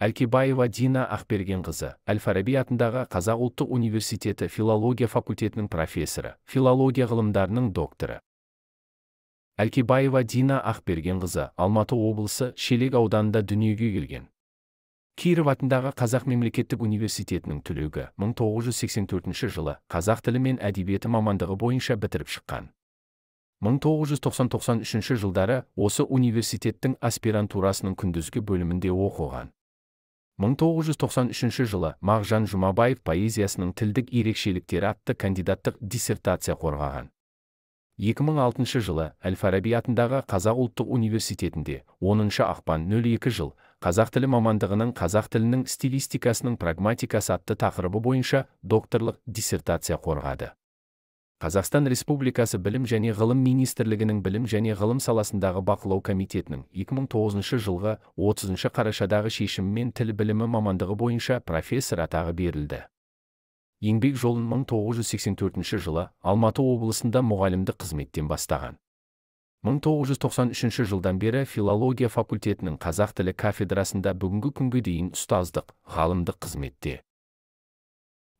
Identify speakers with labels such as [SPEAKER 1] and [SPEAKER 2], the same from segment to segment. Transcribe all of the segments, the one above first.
[SPEAKER 1] Әлкебаева Дина Ақбергенқызы, Әл-Фараби атындағы Қазақ ұлттық университеті филология факультетінің профессоры, филология ғылымдарының докторы. Әлкебаева Дина Ақбергенқызы, Алматы облысы Шелек ауданында дүниеге келген. Киров атындағы Қазақ мемлекеттік университетінің түлегі, 1984 жылы қазақ тілі мен әдебиеті мамандығы бойынша бітіріп шыққан. 1990-93 жылдары осы университеттің аспирантурасының күндізгі бөлімінде оқыған. 1993 жылы Мағжан Жұмабаев поэзиясының тілдік ерекшеліктері атты кандидаттық диссертация қорғаған. 2006 жылы Әл-Фараби атындағы Қазақ ұлттық университетінде 10 ақпан 02 жыл қазақ тілі мамандығының қазақ тілінің стилистикасының прагматикасы атты тақырыбы бойынша докторлық диссертация қорғады. Қазақстан Республикасы Білім және Ғылым Министрлігінің Білім және Ғылым саласындағы бақылау комитетінің 2009 жылғы 30 қарашадағы шешімімен тіл білімі мамандығы бойынша профессор атағы берілді. Еңбек жолын 1984 жылы Алматы облысында мұғалімдік қызметтен бастаған. 1993 жылдан бері филология факультетінің қазақ тілі кафедрасында бүгінгі күнге дейін ұстаздық, ғалымдық қызметте.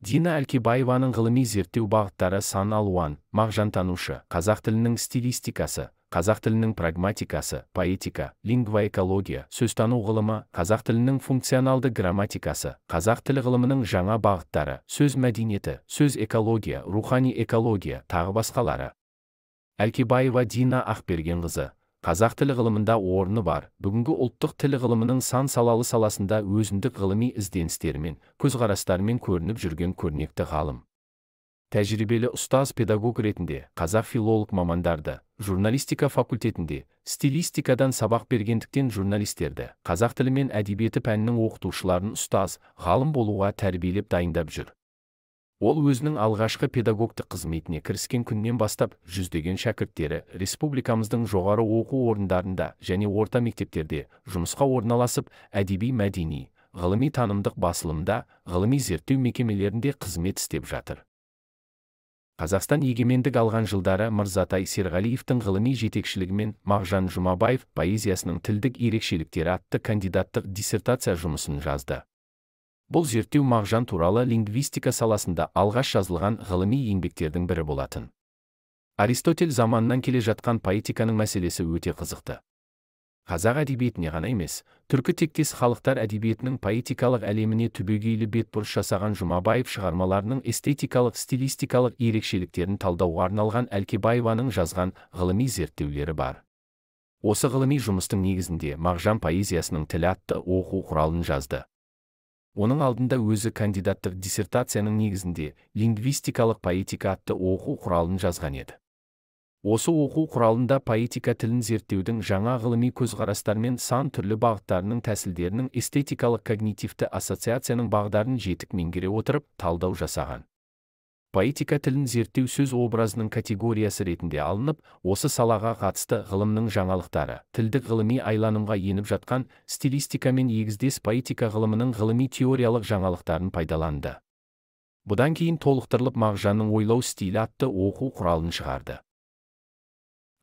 [SPEAKER 1] Дина Әлкебаеваның ғылыми зерттеу бағыттары сан алуан: мағжантанушы, қазақ тілінің стилистикасы, қазақ тілінің прагматикасы, поэтика, лингвоэкология, сөзтану ғылымы, қазақ тілінің функционалды грамматикасы, қазақ тілі ғылымының жаңа бағыттары, сөз мәдениеті, сөз экология, рухани экология, тағы басқалары. Әлкебаева Дина Ақбергенқызы, қазақ тілі ғылымында орны бар, бүгінгі ұлттық тіл ғылымының сан салалы саласында өзіндік ғылыми ізденістерімен, көзқарастарымен көрініп жүрген көрнекті ғалым. Тәжірибелі ұстаз педагог ретінде қазақ филолог мамандарды, журналистика факультетінде стилистикадан сабақ бергендіктен журналистерді, қазақ тілі мен әдебиеті пәнінің оқытушыларын ұстаз, ғалым болуға тәрбиелеп дайындап жүр. Ол өзінің алғашқы педагогтық қызметіне кіріскен күннен бастап жүздеген шәкірттері республикамыздың жоғары оқу орындарында және орта мектептерде жұмысқа орналасып, әдеби-мәдени, ғылыми-танымдық басылымда, ғылыми зерттеу мекемелерінде қызмет істеп жатыр. Қазақстан егемендік алған жылдары Мырзатай Серғалиевтің ғылыми жетекшілігімен Мағжан Жұмабаев поэзиясының тілдік ерекшеліктері атты кандидаттық диссертация жұмысын жазды. Бұл зерттеу Мағжан туралы лингвистика саласында алғаш жазылған ғылыми еңбектердің бірі болатын. Аристотель заманынан келе жатқан поэтиканың мәселесі өте қызықты. Қазақ әдебиетіне ғана емес, түркі тектес халықтар әдебиетінің поэтикалық әлеміне түбегейлі бетбұрыс жасаған Жұмабаев шығармаларының эстетикалық, стилистикалық ерекшеліктерін талдауға арналған Әлкебаеваның жазған ғылыми зерттеулері бар. Осы ғылыми жұмыстың негізінде Мағжан поэзиясының тілі атты оқу құралын жазды. Оның алдында өзі кандидаттық диссертацияның негізінде лингвистикалық поэтика атты оқу құралын жазған еді. Осы оқу құралында поэтика тілін зерттеудің жаңа ғылыми көзқарастармен сан түрлі бағыттарының тәсілдерінің эстетикалық когнитивті ассоциацияның бағдарын жетік меңгере отырып талдау жасаған. Поэтика тілін зерттеу сөз образының категориясы ретінде алынып, осы салаға қатысты ғылымның жаңалықтары, тілдік ғылыми айланымға еніп жатқан стилистикамен егіздес поэтика ғылымының ғылыми теориялық жаңалықтарын пайдаланды. Бұдан кейін толықтырылып Мағжанның ойлау стилі атты оқу құралын шығарды.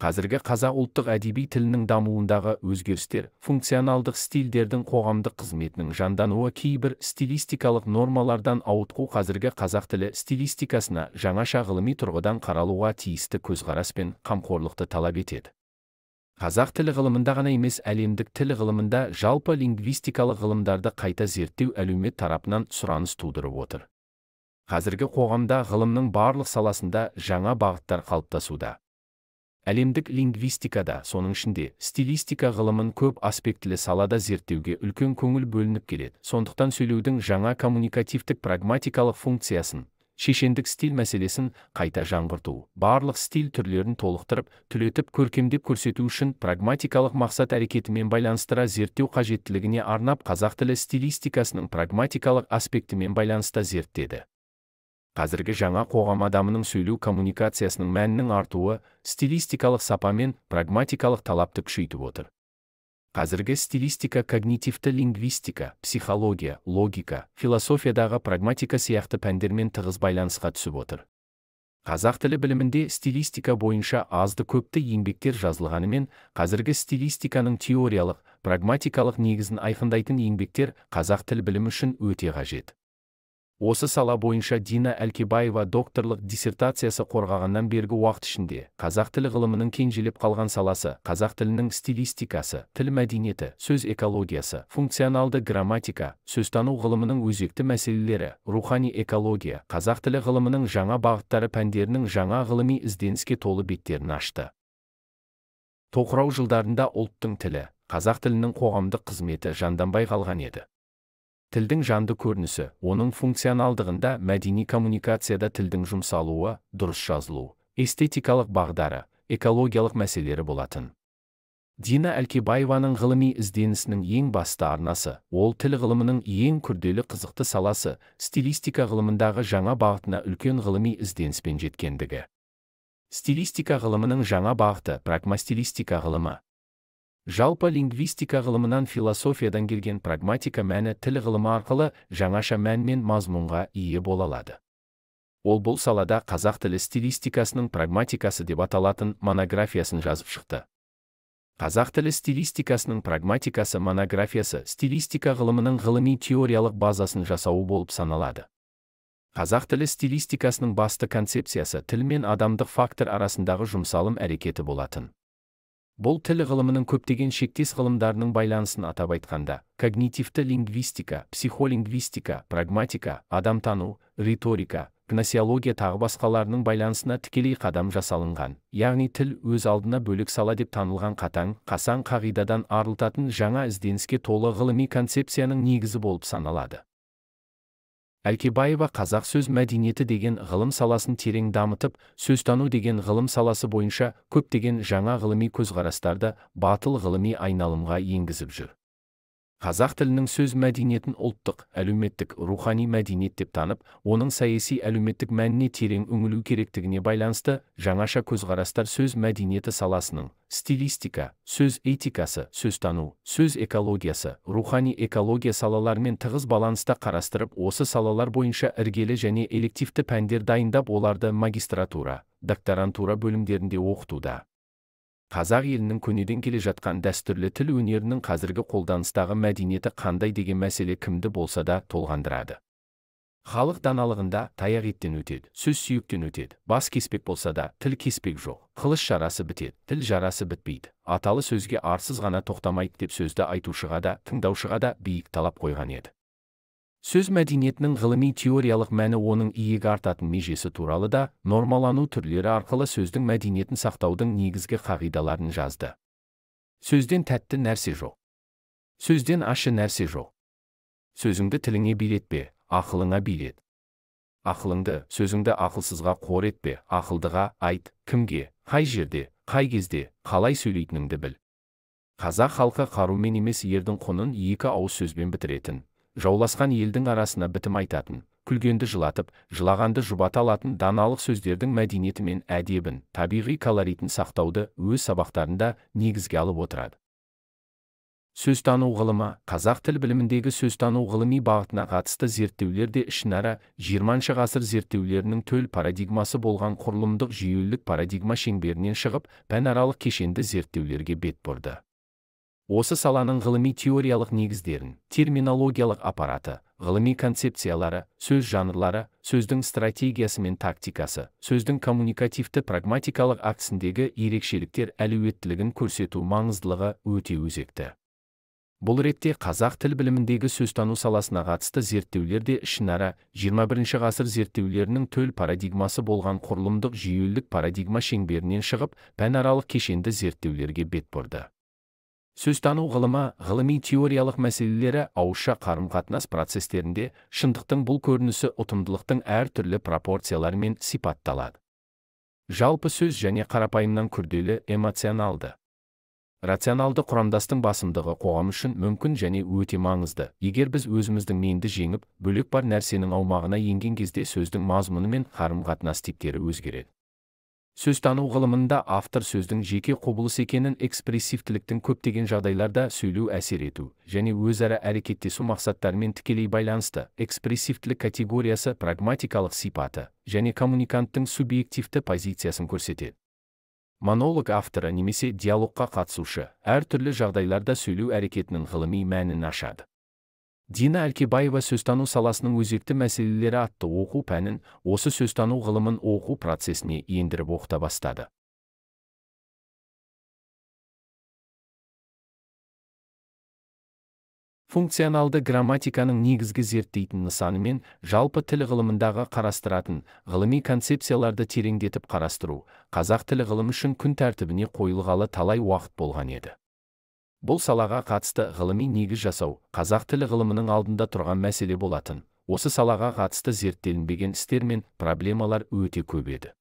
[SPEAKER 1] Қазіргі қазақ ұлттық әдеби тілінің дамуындағы өзгерістер, функционалдық стильдердің қоғамдық қызметінің жандануы, кейбір стилистикалық нормалардан ауытқу қазіргі қазақ тілі стилистикасына жаңаша ғылыми тұрғыдан қаралуға тиісті көзқарас пен қамқорлықты талап етеді. Қазақ тілі ғылымында ғана емес, әлемдік тіл ғылымында жалпы лингвистикалық ғылымдарды қайта зерттеу әлеумет тарапынан сұраныс тудырып отыр. Қазіргі қоғамда ғылымның барлық саласында жаңа бағыттар қалыптасуда. Әлемдік лингвистикада, соның ішінде стилистика ғылымын көп аспектілі салада зерттеуге үлкен көңіл бөлініп келеді. Сондықтан сөйлеудің жаңа коммуникативтік прагматикалық функциясын, шешендік стиль мәселесін қайта жаңғырту, барлық стиль түрлерін толықтырып, түлетіп, көркемдеп көрсету үшін прагматикалық мақсат әрекетімен байланыстыра зерттеу қажеттілігіне арнап қазақ тілі стилистикасының прагматикалық аспектімен байланыста зерттеді. Қазіргі жаңа қоғам адамының сөйлеу коммуникациясының мәнінің артуы стилистикалық сапа мен прагматикалық талапты күшейтіп отыр. Қазіргі стилистика когнитивті лингвистика, психология, логика, философиядағы прагматика сияқты пәндермен тығыз байланысқа түсіп отыр. Қазақ тілі білімінде стилистика бойынша азды-көпті еңбектер жазылғанымен, қазіргі стилистиканың теориялық, прагматикалық негізін айқындайтын еңбектер қазақ тіл білімі үшін өте қажет. Осы сала бойынша Дина Әлкебаева докторлық диссертациясы қорғағаннан бергі уақыт ішінде қазақ тілі ғылымының кенжелеп қалған саласы, қазақ тілінің стилистикасы, тіл мәдениеті, сөз экологиясы, функционалды грамматика, сөзтану ғылымының өзекті мәселелері, рухани экология, қазақ тілі ғылымының жаңа бағыттары пәндерінің жаңа ғылыми ізденіске толы беттерін ашты. Тоқырау жылдарында ұлттың тілі, қазақ тілінің қоғамдық қызметі жанданбай қалған еді. Тілдің жанды көрінісі, оның функционалдығында мәдени коммуникацияда тілдің жұмсалуы, дұрыс жазылу, эстетикалық бағдары, экологиялық мәселелері болатын. Дина Әлкебаеваның ғылыми ізденісінің ең басты арнасы, ол тіл ғылымының ең күрделі қызықты саласы, стилистика ғылымындағы жаңа бағытына үлкен ғылыми ізденіспен жеткендігі. Стилистика ғылымының жаңа бағыты, прагмастилистика ғылымы. Жалпы лингвистика ғылымынан философиядан келген прагматика мәні тіл ғылымы арқылы жаңаша мән мен мазмұнға ие бола алады. Ол бұл салада қазақ тілі стилистикасының прагматикасы деп аталатын монографиясын жазып шықты. Қазақ тілі стилистикасының прагматикасы монографиясы стилистика ғылымының ғылыми теориялық базасын жасауы болып саналады. Қазақ тілі стилистикасының басты концепциясы тіл мен адамдық фактор арасындағы жұмсалым әрекеті болатын. Бұл тіл ғылымының көптеген шектес ғылымдарының байланысын атап айтқанда, когнитивті лингвистика, психолингвистика, прагматика, адамтану, риторика, гносеология тағы басқаларының байланысына тікелей қадам жасалынған, яғни тіл өз алдына бөлек сала деп танылған қатаң, қасаң қағидадан арылтатын жаңа ізденіске толы ғылыми концепцияның негізі болып саналады. Әлкебаева қазақ сөз мәдениеті деген ғылым саласын терең дамытып, сөзтану деген ғылым саласы бойынша көптеген жаңа ғылыми көзқарастарды батыл ғылыми айналымға енгізіп жүр. Қазақ тілінің сөз мәдениетін ұлттық, әлеуметтік, рухани мәдениет деп танып, оның саяси әлеуметтік мәніне терең үңілу керектігіне байланысты жаңаша көзқарастар сөз мәдениеті саласының стилистика, сөз этикасы, сөзтану, сөз экологиясы, рухани экология салаларымен тығыз баланста қарастырып, осы салалар бойынша іргелі және элективті пәндер дайындап, оларды магистратура, докторантура бөлімдерінде оқытуда. Қазақ елінің көнеден келе жатқан дәстүрлі тіл өнерінің қазіргі қолданыстағы мәдениеті қандай деген мәселе кімді болса да толғандырады. Халық даналығында таяқ еттен өтеді, сөз сүйектен өтеді, бас кеспек болса да тіл кеспек жоқ, қылыш жарасы бітеді, тіл жарасы бітпейді. Аталы сөзге арсыз ғана тоқтамайды деп сөзді айтушыға да, тыңдаушыға да биік талап қойған еді. Сөз мәдениетінің ғылыми теориялық мәні оның иегі артатын межесі туралы да нормалану түрлері арқылы сөздің мәдениетін сақтаудың негізгі қағидаларын жазды. Сөзден тәтті нәрсе жоқ. Сөзден ащы нәрсе жоқ. Сөзіңді тіліңе билетпе, ақылыңа билет. Ақылыңды, сөзіңді ақылсызға қор етпе, ақылдыға айт, кімге, қай жерде, қай кезде, қалай сөйлейтініңді біл. Қазақ халқы қарумен емес ердің құнын екі ауыз сөзбен бітіретін, жауласқан елдің арасына бітім айтатын, күлгенді жылатып, жылағанды жұбата алатын даналық сөздердің мәдениеті мен әдебін, табиғи колоритін сақтауды өз сабақтарында негізге алып отырады. Сөзтану ғылымы, қазақ тіл біліміндегі сөзтану ғылыми бағытына қатысты зерттеулерде ішінара 20 ғасыр зерттеулерінің төл парадигмасы болған құрылымдық жүйелілік парадигма шеңберінен шығып, пәнаралық кешенді зерттеулерге бет бұрды. Осы саланың ғылыми теориялық негіздерін, терминологиялық аппараты, ғылыми концепциялары, сөз жанрлары, сөздің стратегиясы мен тактикасы, сөздің коммуникативті прагматикалық актісіндегі ерекшеліктер әлеуеттілігін көрсету маңыздылығы өте өзекті. Бұл ретте қазақ тіл біліміндегі сөзтану саласына қатысты зерттеулерде ішінара 21 ғасыр зерттеулерінің төл парадигмасы болған құрылымдық жүйелілік парадигма шеңберінен шығып, пәнаралық кешенді зерттеулерге бет бұрды. Сөзтану ғылымы, ғылыми теориялық мәселелері ауызша қарым-қатынас процестерінде шындықтың бұл көрінісі ұтымдылықтың әр түрлі пропорцияларымен сипатталады. Жалпы сөз және қарапайымнан күрделі эмоционалды, рационалды құрамдастың басымдығы қоғам үшін мүмкін және өте маңызды. Егер біз өзіміздің менді жеңіп, бөлек бар нәрсенің аумағына енген кезде сөздің мазмұны мен қарым-қатынас типтері өзгереді. Сөзтану ғылымында автор сөздің жеке құбылыс екенін, экспрессивтіліктің көптеген жағдайларда сөйлеу әсер ету және өзара әрекеттесу мақсаттарымен тікелей байланысты, экспрессивтілік категориясы прагматикалық сипаты және коммуниканттың субъективті позициясын көрсетеді. Монолог авторы немесе диалогқа қатысушы әртүрлі жағдайларда сөйлеу әрекетінің ғылыми мәнін ашады. Дина Әлкебаева сөзтану саласының өзекті мәселелері атты оқу пәнін осы сөзтану ғылымын оқу процесіне ендіріп оқыта бастады. Функционалды грамматиканың негізгі зерттейтін нысаны мен жалпы тіл ғылымындағы қарастыратын ғылыми концепцияларды тереңдетіп қарастыру қазақ тілі ғылымы үшін күн тәртібіне қойылғалы талай уақыт болған еді. Бұл салаға қатысты ғылыми негіз жасау қазақ тілі ғылымының алдында тұрған мәселе болатын. Осы салаға қатысты зерттелінбеген істер мен проблемалар өте көп еді.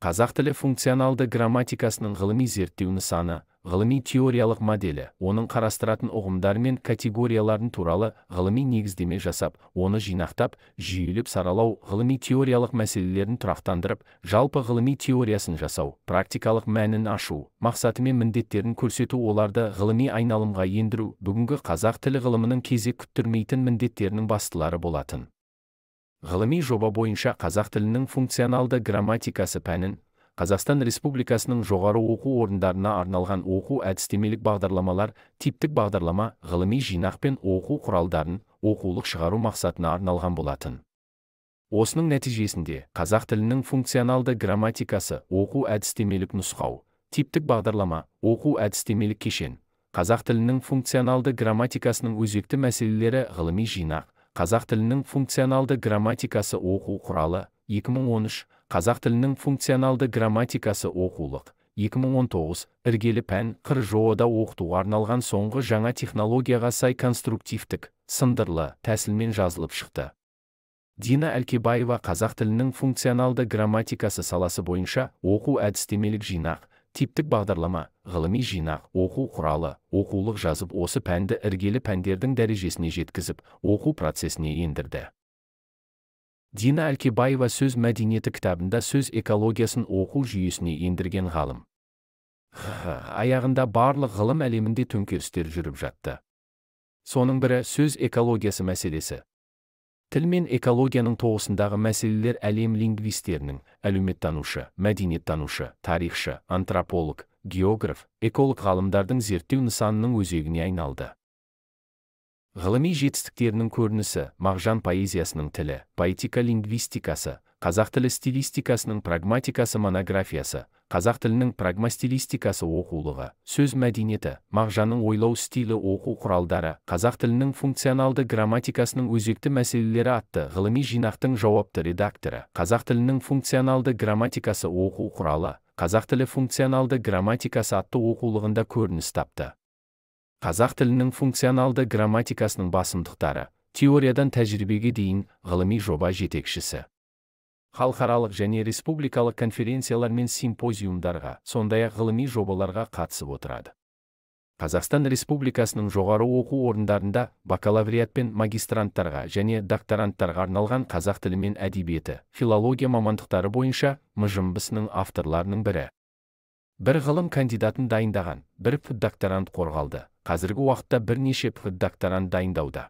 [SPEAKER 1] Қазақ тілі функционалды грамматикасының ғылыми зерттеу нысаны, ғылыми теориялық моделі, оның қарастыратын ұғымдар мен категорияларын туралы ғылыми негіздеме жасап, оны жинақтап, жүйелеп саралау, ғылыми теориялық мәселелерін тұрақтандырып, жалпы ғылыми теориясын жасау, практикалық мәнін ашу, мақсаты мен міндеттерін көрсету, оларды ғылыми айналымға ендіру, бүгінгі қазақ тілі ғылымының кезек күттірмейтін міндеттерінің бастылары болатын. Ғылыми жоба бойынша қазақ тілінің функционалды грамматикасы пәнін Қазақстан Республикасының жоғары оқу орындарына арналған оқу әдістемелік бағдарламалар, типтік бағдарлама, ғылыми жинақ пен оқу құралдарын оқулық шығару мақсатына арналған болатын. Осының нәтижесінде қазақ тілінің функционалды грамматикасы, оқу әдістемелік нұсқау, типтік бағдарлама, оқу әдістемелік кешен, қазақ тілінің функционалды грамматикасының өзекті мәселелері, ғылыми жинақ, қазақ тілінің функционалды грамматикасы оқу құралы, 2013, қазақ тілінің функционалды грамматикасы оқулық, 2019, іргелі пән, КРЖО-да оқытуға арналған соңғы жаңа технологияға сай конструктивтік, сындырлы тәсілмен жазылып шықты. Дина Әлкебаева қазақ тілінің функционалды грамматикасы саласы бойынша оқу әдістемелік жинақ, типтік бағдарлама, ғылыми жинақ, оқу құралы, оқулық жазып, осы пәнді іргелі пәндердің дәрежесіне жеткізіп, оқу процесіне ендірді. Дина Әлкебаева сөз мәдениеті кітабында сөз экологиясын оқу жүйесіне ендірген ғалым. Аяғында барлық ғылым әлемінде төңкерістер жүріп жатты. Соның бірі сөз экологиясы мәселесі. Тіл мен экологияның тоғысындағы мәселелер әлем лингвистерінің, әлеуметтанушы, мәдениеттанушы, тарихшы, антрополог, географ, эколог ғалымдардың зерттеу нысанының өзегіне айналды. Ғылыми жетістіктерінің көрінісі, Мағжан поэзиясының тілі, поэтика лингвистикасы, қазақ тілі стилистикасының прагматикасы монографиясы, қазақ тілінің прагмастилистикасы оқулығы, сөз мәдениеті, Мағжанның ойлау стилі оқу құралдары, қазақ тілінің функционалды грамматикасының өзекті мәселелері атты ғылыми жинақтың жауапты редакторы, қазақ тілінің функционалды грамматикасы оқу құралы, қазақ тілі функционалды грамматикасы атты оқулығында көрініс тапты. Қазақ тілінің функционалды грамматикасының басымдықтары, теориядан тәжірибеге дейін ғылыми жоба жетекшісі. Халықаралық және республикалық конференциялар мен симпозиумдарға, сондай-ақ ғылыми жобаларға қатысып отырады. Қазақстан Республикасының жоғары оқу орындарында бакалавриат пен магистранттарға және докторанттарға арналған қазақ тілі мен әдебиеті, филология мамандықтары бойынша МЖМБС-ның авторларының бірі. Бір ғылым кандидатын дайындаған, бір докторант қорғалды. Қазіргі уақытта бірнеше докторант дайындауда.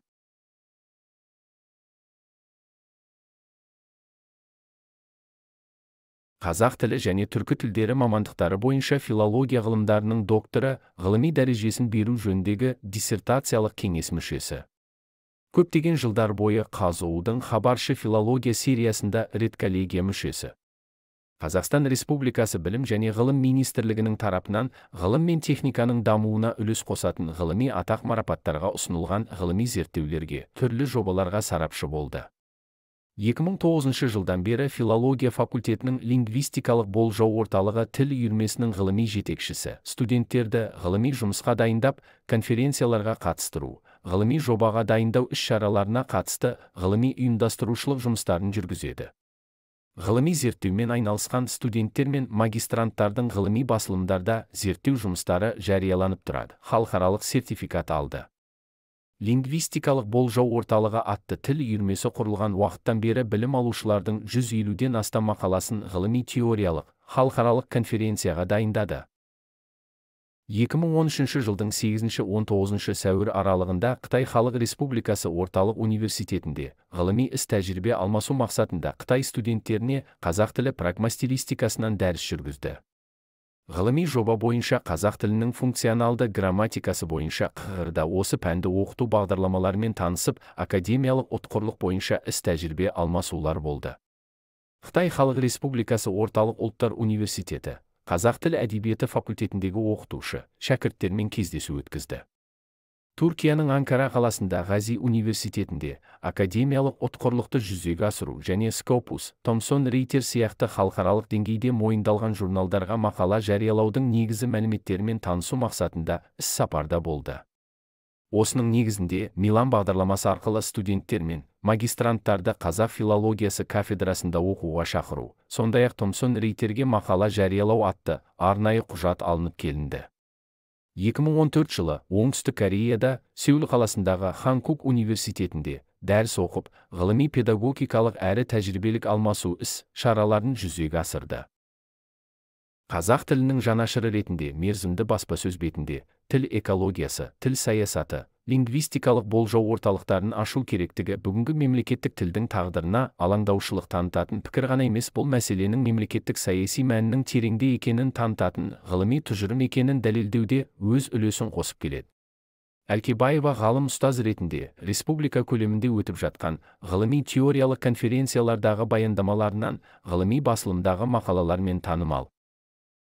[SPEAKER 1] Қазақ тілі және түркі тілдері мамандықтары бойынша филология ғылымдарының докторы, ғылыми дәрежесін беру жөніндегі диссертациялық кеңес мүшесі. Көптеген жылдар бойы КСУ-дың хабаршы филология сериясында редколлегия мүшесі. Қазақстан Республикасы Білім және Ғылым Министрлігінің тарапынан ғылым мен техниканың дамуына үлес қосатын ғылыми атақ марапаттарға ұсынылған ғылыми зерттеулерге, түрлі жобаларға сарапшы болды. 2009 жылдан бері филология факультетінің лингвистикалық болжау орталығы тіл үйірмесінің ғылыми жетекшісі, студенттерді ғылыми жұмысқа дайындап, конференцияларға қатыстыру, ғылыми жобаға дайындау іс-шараларына қатысты ғылыми ұйымдастырушылық жұмыстарын жүргізеді. Ғылыми зерттеумен айналысқан студенттер мен магистранттардың ғылыми басылымдарда зерттеу жұмыстары жарияланып тұрады. Халықаралық сертификат алды. Лингвистикалық болжау орталығы атты тіл үйірмесі құрылған уақыттан бері білім алушылардың 150-ден астам мақаласын ғылыми-теориялық, халықаралық конференцияға дайындады. 2013 жылдың 8-19 сәуір аралығында Қытай Халық Республикасы Орталық университетінде ғылыми іс-тәжірибе алмасу мақсатында Қытай студенттеріне қазақ тілі прагмастилистикасынан дәріс жүргізді. Ғылыми жоба бойынша қазақ тілінің функционалды грамматикасы бойынша қ-да осы пәнді оқыту бағдарламаларымен танысып, академиялық ұтқырлық бойынша іс-тәжірибе алмасулар болды. Қытай Халық Республикасы Орталық ұлттар университеті қазақ тілі әдебиеті факультетіндегі оқытушы шәкірттермен кездесу өткізді. Түркияның Анкара қаласында Ғази университетінде академиялық ұтқырлықты жүзеге асыру және Scopus, Thomson Reuters сияқты халықаралық деңгейде мойындалған журналдарға мақала жариялаудың негізі мәліметтерімен танысу мақсатында іс-сапарда болды. Осының негізінде Милан бағдарламасы арқылы студенттер мен магистранттарды қазақ филологиясы кафедрасында оқуға шақыру, сондай-ақ Thomson Reuters'ге мақала жариялау атты арнайы құжат алынып келінді. 2014 жылы Оңтүстік Кореяда Сеул қаласындағы Ханкук университетінде дәріс оқып, ғылыми-педагогикалық әрі тәжірибелік алмасу іс-шараларын жүзеге асырды. Қазақ тілінің жанашыры ретінде мерзімді баспасөз бетінде тіл экологиясы, тіл саясаты, лингвистикалық болжау орталықтарын ашу керектігі бүгінгі мемлекеттік тілдің тағдырына алаңдаушылық танытатын пікір ғана емес, бұл мәселенің мемлекеттік саяси мәнінің тереңде екенін танытатын ғылыми тұжырым екенін дәлелдеуде өз үлесін қосып келеді. Әлкебаева ғалым ұстаз ретінде республика көлемінде өтіп жатқан ғылыми-теориялық конференциялардағы баяндамаларынан ғылыми басылымдағы мақалалармен танымал.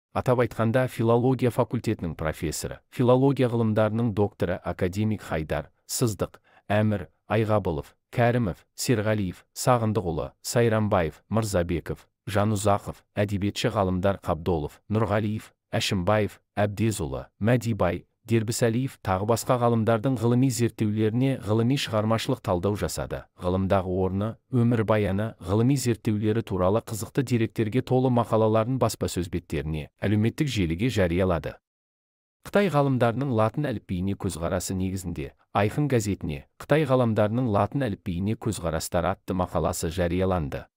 [SPEAKER 1] Атап айтқанда, филология факультетінің профессоры, филология ғылымдарының докторы академик Хайдар, Сыздық, Әмір, Айғабылов, Кәрімов, Серғалиев, Сағындықұлы, Сайрамбаев, Мырзабеков, Жанұзақов, әдебиетші ғалымдар Қабдолов, Нұрғалиев, Әшімбаев, Әбдезұлы, Мәдибай, Дербісәлиев тағы басқа ғалымдардың ғылыми зерттеулеріне ғылыми шығармашылық талдау жасады. Ғылымдағы орны, өмірбаяны, ғылыми зерттеулері туралы қызықты деректерге толы мақалаларын баспасөз беттеріне, әлеуметтік желіге жариялады. Қытай ғалымдарының латын әліпбиіне көзқарасы негізінде Айқын газетіне Қытай ғалымдарының латын әліпбиіне көзқарастары атты мақаласы жарияланды.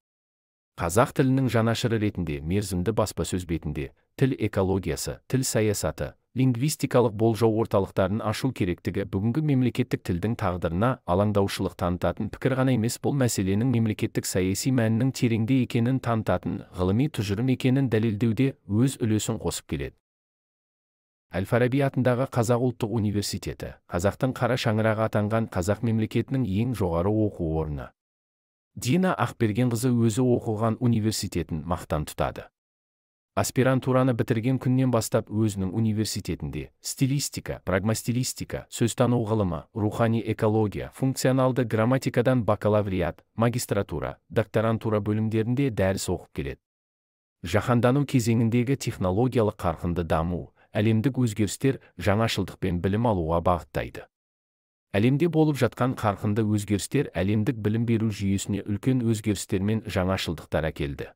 [SPEAKER 1] Қазақ тілінің жанашыры ретінде мерзімді баспасөз бетінде тіл экологиясы, тіл саясаты, лингвистикалық болжау орталықтарын ашу керектігі бүгінгі мемлекеттік тілдің тағдырына алаңдаушылық танытатын пікір ғана емес, бұл мәселенің мемлекеттік саяси мәнінің тереңде екенін танытатын ғылыми тұжырым екенін дәлелдеуде өз үлесін қосып келеді. Әл-Фараби атындағы Қазақ ұлттық университеті қазақтың қара шаңырағы атанған қазақ мемлекетінің ең жоғары оқу орны. Дина Ақбергенқызы өзі оқыған университетін мақтан тұтады. Аспирантураны бітірген күннен бастап өзінің университетінде стилистика, прагмастилистика, сөзтану ғылымы, рухани экология, функционалды грамматикадан бакалавриат, магистратура, докторантура бөлімдерінде дәріс оқып келеді. Жаһандану кезеңіндегі технологиялық қарқынды даму, әлемдік өзгерістер жаңашылдықпен білім алуға бағыттайды. Әлемде болып жатқан қарқынды өзгерістер әлемдік білім беру жүйесіне үлкен өзгерістер мен жаңашылдықтар әкелді.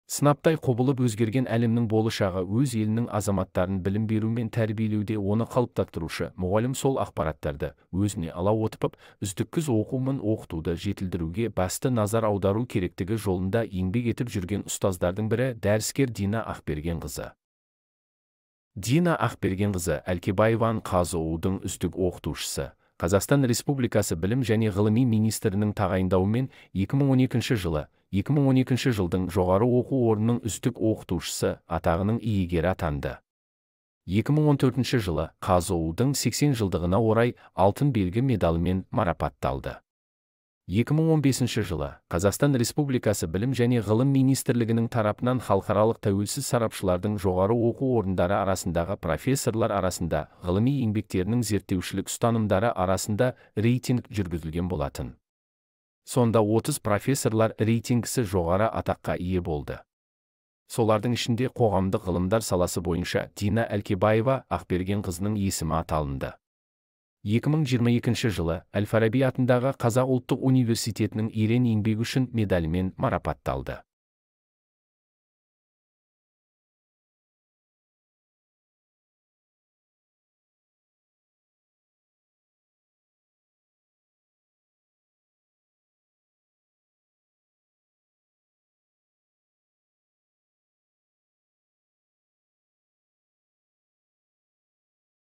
[SPEAKER 1] Сынаптай құбылып өзгерген әлемнің болашағы өз елінің азаматтарын білім беру мен тәрбиелеуде оны қалыптастырушы мұғалім сол ақпараттарды өзіне ала отырып, үздіксіз оқу мен оқытуды жетілдіруге басты назар аудару керектігі жолында еңбек етіп жүрген ұстаздардың бірі дәріскер Дина Ақбергенқызы. Дина Ақбергенқызы Әлкебаеваның қа-дың үздік оқытушысы. Қазақстан Республикасы Білім және Ғылыми министрінің тағайындауымен 2012 жылдың жоғары оқу орнының үздік оқытушысы атағының иегері атанды. 2014 жылы қа-дың 80 жылдығына орай алтын белгі медалімен марапатталды. 2015 жылы Қазақстан Республикасы Білім және Ғылым министрлігінің тарапынан халықаралық тәуелсіз сарапшылардың жоғары оқу орындары арасындағы профессорлар арасында ғылыми еңбектерінің зерттеушілік ұстанымдары арасында рейтинг жүргізілген болатын. Сонда 30 профессорлар рейтингісі жоғары атаққа ие болды. Солардың ішінде қоғамдық ғылымдар саласы бойынша Дина Әлкебаева Ақбергенқызының есімі аталынды. 2022 жылы Әл-Фараби атындағы Қазақ ұлттық университетінің ерен еңбегі үшін медалімен марапатталды.